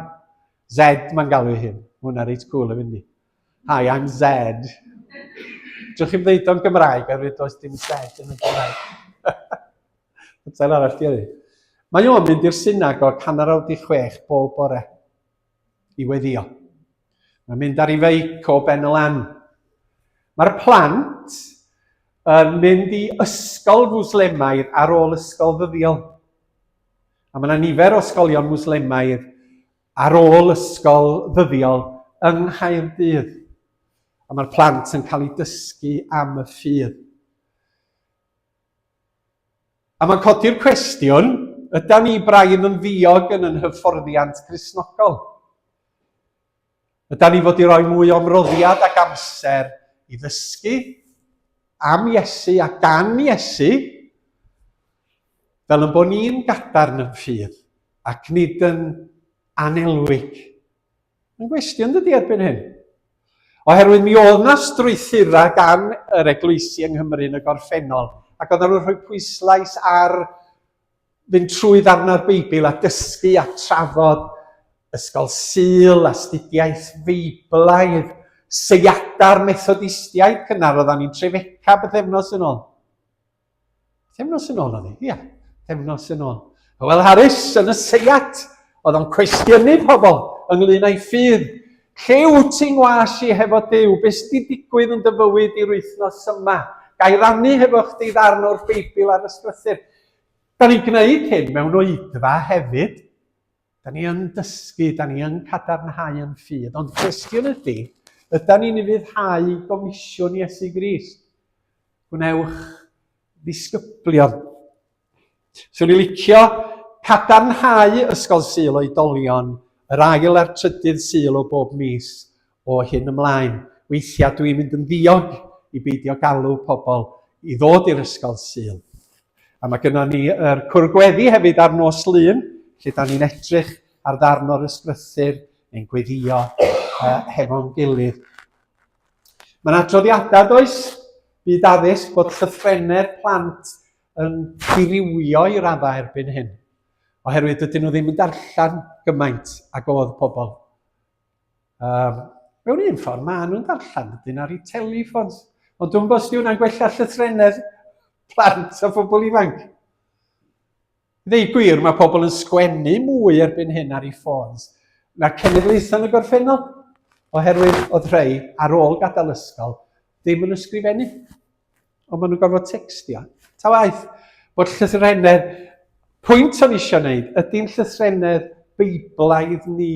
Z mae'n galw hyn. Hwna reit cool yn fynd i. Hi, I'm Z. Drwch chi'n ddeud o'n Gymraeg, a rydw oes dim Z yn y Gymraeg. Tael arall di hynny. Mae o'n mynd i'r synagog 5:30 bob bore i weddio. Mae'n mynd ar ei feic o ben y lan. Mae'r plant yn mynd i ysgol Mwslemaidd ar ôl ysgol ddyddiol. A mae yna nifer o ysgolion Mwslemaidd ar ôl ysgol ddyddiol yng Nghaerdydd. A mae'r plant yn cael ei dysgu am y ffydd. A mae'n codi'r cwestiwn, yda ni braidd yn ddiog yn hyfforddiant Cristnogol? Yda ni fod i roi mwy o ymroddiad ac amser i ddysgu am Iesu a gan Iesu, fel yn bod ni'n gadarn yn ffydd ac nid yn anelwig? Mae'n gwestiwn dydy erbyn hyn. Oherwydd mi oedd na strwythura gan yr eglwysi yng Nghymru yn y gorffennol, ac oedd nhw'n rhoi pwyslais ar fynd trwy ddarna'r Beibl a dysgu a trafod ysgol Sul, astudiaeth Feiblaidd, seiada'r Methodistiaid cynnar, oeddan ni'n Trefeca bythefnos yn ôl. Bythefnos yn ôl oedd hi? Ia, bythefnos yn ôl. Wel Harris yn y seiad, oedd o'n cwestiynu pobl ynglŷn â'i ffydd. Lle wyt ti'n wasi hefo Duw? Be sydd wedi digwydd yn dy fywyd i'r wythnos yma? Ga i rannu hefo chdi ddarn o'r Beibl ar ysgrythur. Da ni'n gwneud hyn mewn Oedfa hefyd. Da ni yn dysgu, da ni yn cadarnhau yn ffydd. Ond cwestiwn ydy, ydyn ni'n ufuddhau gomisiwn Iesu Grist? Gwnewch ddisgyblion. So ni'n licio cadarnhau ysgol Sul oedolion, yr ail a'r trydydd Sul o bob mis o hyn ymlaen. Weithiau dwi'n mynd yn ddiog i beidio galw pobl i ddod i'r ysgol Sul. A mae gennym ni cwrgweddi hefyd ar nos Lun, lle da ni'n edrych ar ddarn o'r ysgrythur neu'n gweddio hefo'n gilydd. Mae'n adroddiadau does, byd addysg bod llythrennau'r plant yn dirywio i raddau erbyn hyn. Oherwydd dydyn nhw ddim yn darllen gymaint ag oedd pobl. Mewn un ffordd, maen nhw'n darllen dydyn ar eu telefons. Ond dwi'n bod sydd hwnna'n gwella llythrennau plant a phobl ifanc. Ddeu gwir, mae pobl yn sgwennu mwy erbyn hyn ar eu ffôns na cenedlaethau yn y gorffennol. Oherwydd oedd rhai ar ôl gadael ysgol ddim yn ysgrifennu. Ond maen nhw'n gorfod textio. Ta waith, bod llythrennau, pwynt o'n eisiau wneud, ydy'n llythrennau Beiblaidd ni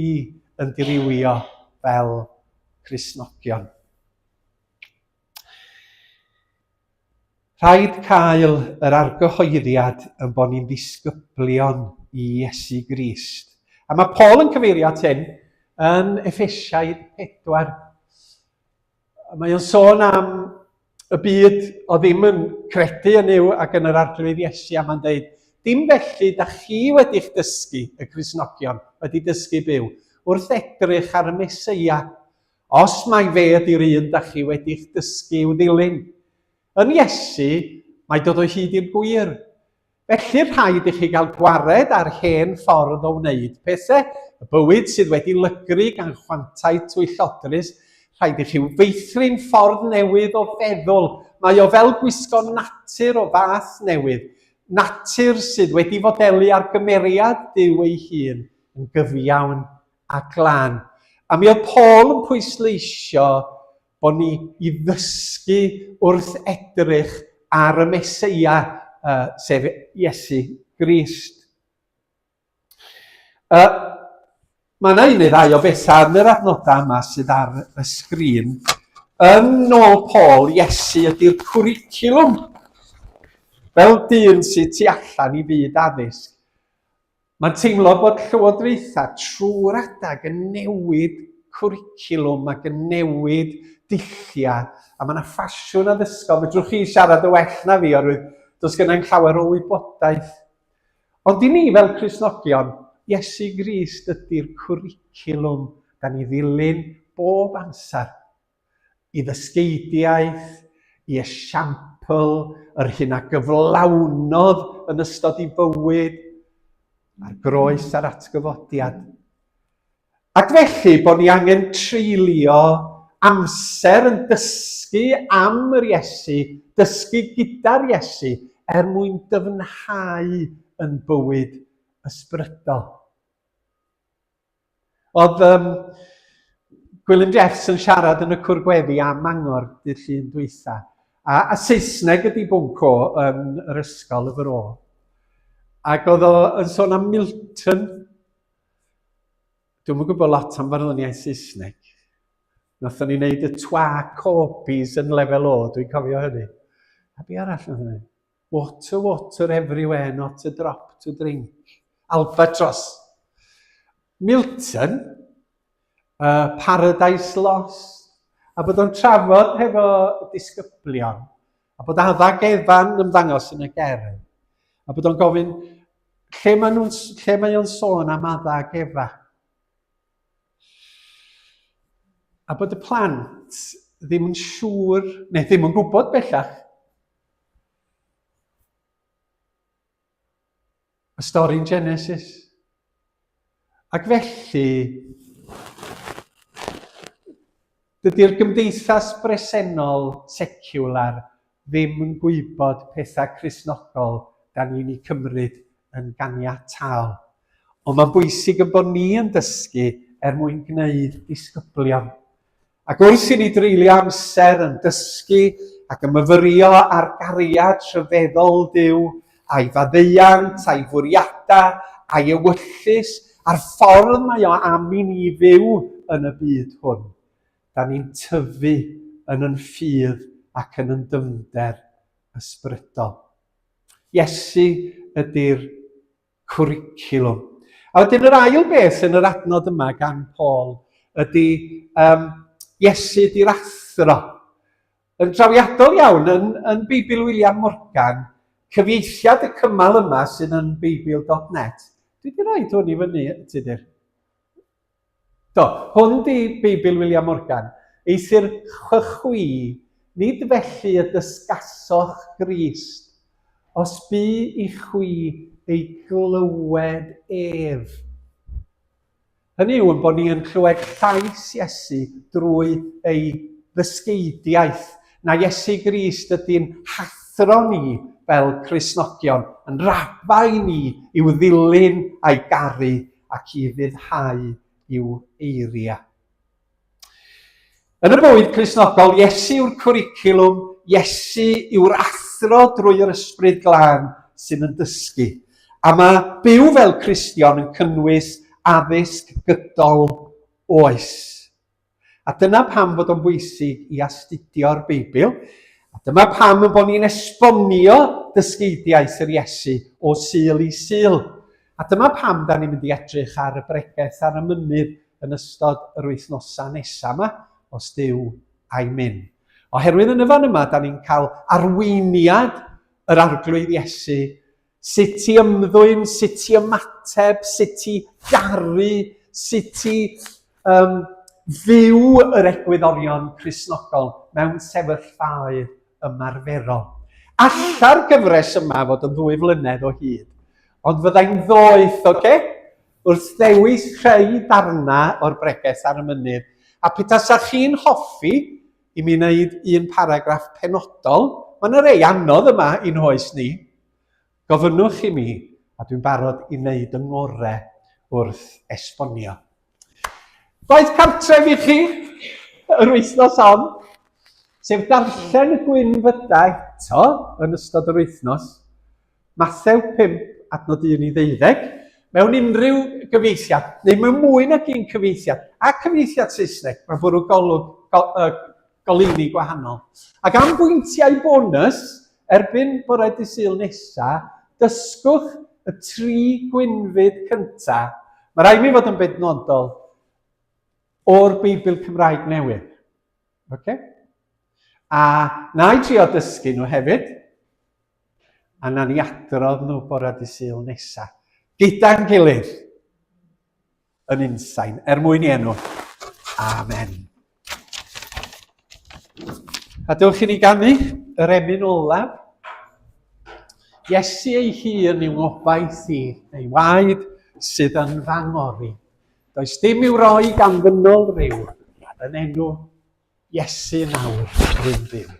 yn dirywio fel Cristnogion. Rhaid cael yr argyhoeddiad yn bod ni'n ddisgyblion i Iesu Grist. A mae Paul yn cyfeirio at hyn yn Effesiaid 4. Mae o'n sôn am y byd o ddim yn credu yn yw ac yn yr arglwydd Iesu, a mae'n dweud, dim felly da chi wedi'ch dysgu, y Cristnogion, wedi dysgu byw, wrth edrych ar y Meseia, os mai fe ydy'r un da chi wedi'ch dysgu i'w ddilyn. Yn Iesu, mae dod o hyd i'r gwir. Felly rhaid i chi gael gwared ar hen ffordd o wneud pethau, y bywyd sydd wedi lygru gan chwantau twyllodrus, rhaid i chi feithrin ffordd newydd o feddwl. Mae o fel gwisgo natur o fath newydd, natur sydd wedi fodelu ar gymeriad Duw ei hun, yn gyfiawn a glân. A mi oedd Paul yn pwysleisio bod ni i ddysgu wrth edrych ar y Meseia, sef Iesu Grist. Mae yna un neu ddau o bethau yn yr adnodau yma sydd ar y sgrin. Yn ôl Paul, Iesu ydy'r cwricwlwm. Fel dyn sydd tu allan i byd addysg. Mae'n teimlo bod llywodraethau trwy'r adag yn newid cwricwlwm ac yn newid dulliau. A mae yna ffasiwn addysgol. Fedrwch chi siarad y well na fi, oherwydd does gennym llawer o wybodaeth. Ond i ni fel Cristnogion, Iesu Grist ydy'r cwricwlwm da ni ddilyn bob amser. I ddysgeidiaeth, i esiampl, yr hyn a gyflawnodd yn ystod i bywyd, a'r groes a'r atgyfodiad. Ac felly bod ni angen treulio amser yn dysgu am yr Iesu, dysgu gyda'r Iesu, mwyn dyfnhau yn bywyd ysbrydol. Oedd Gwilym Jeffs yn siarad yn y cwr gweddi am Mangor dydd Llun dwytha, a Saesneg ydi bwnc o yn yr ysgol y Fro. Ac oedd o yn sôn am Milton. Dwi'n gwybod lot am farddoniaeth Saesneg. Nathon ni wneud y twa copies yn lefel O, dwi'n cofio hynny. A be arall yn hynny? Water, water everywhere, not a drop to drink. Albatross. Milton, Paradise Lost, a bod o'n trafod hefo disgyblion, a bod addag Efan yn ymddangos yn y gerdd, a bod o'n gofyn, lle mae o'n sôn am addag Efa? A bod y plant ddim yn siŵr, neu ddim yn gwybod bellach, y stori'n Genesis. Ac felly, dydy'r gymdeithas bresennol seciwlar ddim yn gwybod pethau Cristnogol da ni'n ei cymryd yn ganiataol. Ond mae'n bwysig yn bod ni yn dysgu mwyn gwneud disgyblion. Ac wrth i ni dreulio amser yn dysgu ac yn myfyrio ar gariad rhyfeddol Duw, a'i faddeuant, a'i fwriadau, a'i ewyllus, a'r ffordd mae o am i ni fyw yn y byd hwn. Da ni'n tyfu yn yn ffydd ac yn yn dyfnder ysbrydol. Iesu ydy'r cwricwlwm. A wedyn yr ail beth yn yr adnod yma gan Paul ydy Iesu ydy'r athro. Yn drawiadol iawn yn Beibl William Morgan, cyfieithiad y cymal yma sydd yn Beibl.net. Dwi wedi rhoi hwn i fyny, tydir? Do, hwn di Beibl William Morgan. Eithir chwychwi, nid felly y dysgasoch Grist, os bu i chwi ei glywed ef. Hynny yw yn bod ni yn clywed llais Iesu drwy ei ddysgeidiaeth. Na Iesu Grist ydy'n hathro ni fel Cristnogion, yn rabai ni i'w ddilyn a'i garu ac i fyddhau i'w eiriau. Yn y bywyd Cristnogol, Iesu yw'r cwricwlwm, Iesu yw'r athro drwy'r ysbryd glân sy'n yn dysgu. A mae byw fel Cristion yn cynnwys addysg gydol oes. A dyna pam bod o'n bwysig i astudio'r Beibl. A dyma pam bod ni'n esbonio dysgeidiaeth yr Iesu o sul i sul. A dyma pam da ni'n mynd i edrych ar y bregaeth ar y mynydd yn ystod yr wythnosau nesaf yma, os Duw Amen. Oherwydd yn y fan yma, da ni'n cael arweiniad yr arglwydd Iesu, sut i ymddwyn, sut i ymateb, sut i garu, sut i fyw yr egwyddorion Cristnogol mewn sefyllfaoedd ymarferol. Alla'r gyfres yma fod yn 2 flynedd o hyd, ond fyddai'n ddoeth, wrth ddewis rhai darna o'r breges ar y mynydd, a petasach chi'n hoffi i mi wneud un paragraff penodol, mae'n y rei anodd yma i'n oes ni, gofynnwch i mi, a dwi'n barod i wneud yng ngorau wrth esbonio. Gwaith cartref i chi, yr wythnos hon, sef darllen y gwynfydau eto yn ystod yr wythnos, Mathew 5, adnod 1 i 12, mewn unrhyw gyfeithiad, neu mewn mwy nag un cyfeithiad, a cyfeithiad Saesneg, mae bwrw goleuni gwahanol. Ac am bwyntiau bonus, erbyn bore Dydd Sul nesa, dysgwch y 3 gwynfyd cynta. Mae rhaid mi fod yn bednodol o'r Beibl Cymraeg newydd. A na i trio dysgu nhw hefyd, a na ni adrodd nhw bore Dydd Sul nesa. Gyda'n gilydd yn unsain, mwyn i enw. Amen. A dewch i ni ganu yr emyn olaf. Iesu ei hun yw obaith i, ei waed sydd yn fangori. Does dim i'w roi gan ddynol ryw, yn enw Iesu nawr rwy'n byw.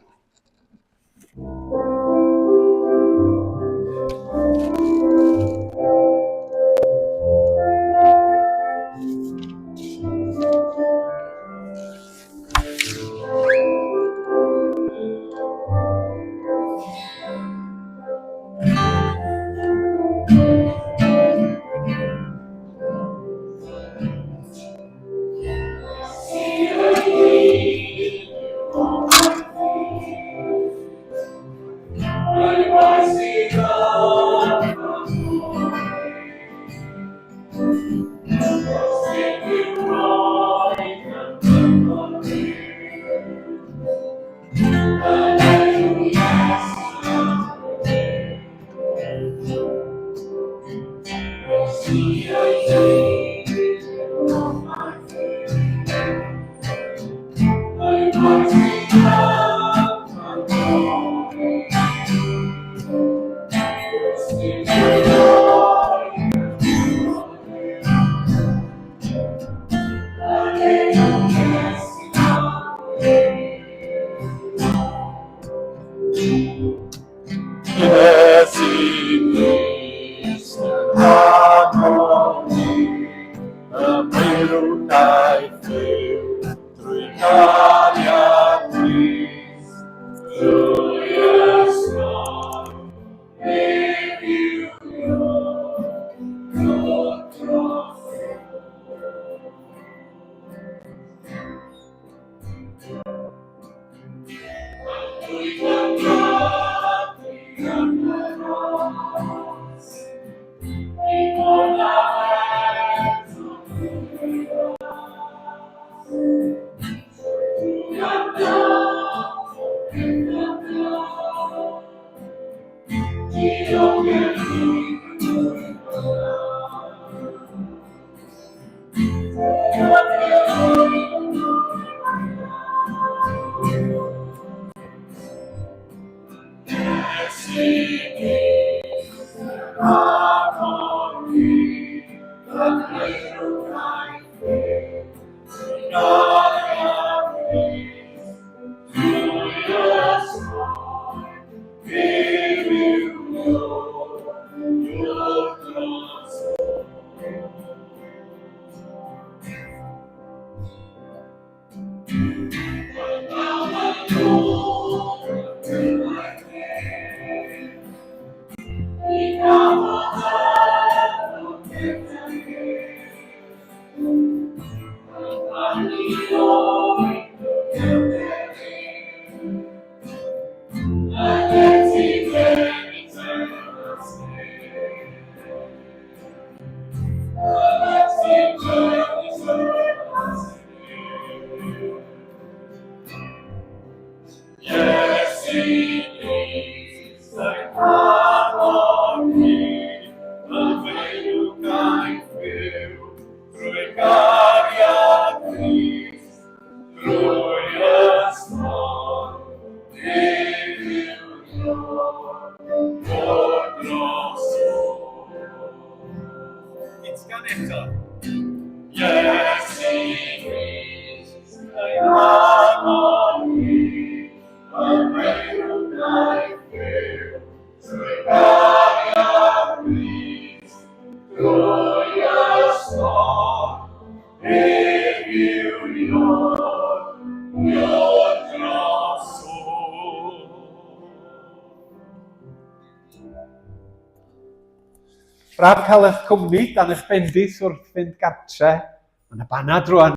It's gan eto. Yes, he is. I'm on me. I'm ready to my fear. To God your peace. Through your storm. If you your cross. Braf cael eich cwmni dan eich bendith wrth fynd gartre. Mae yna banad rwan.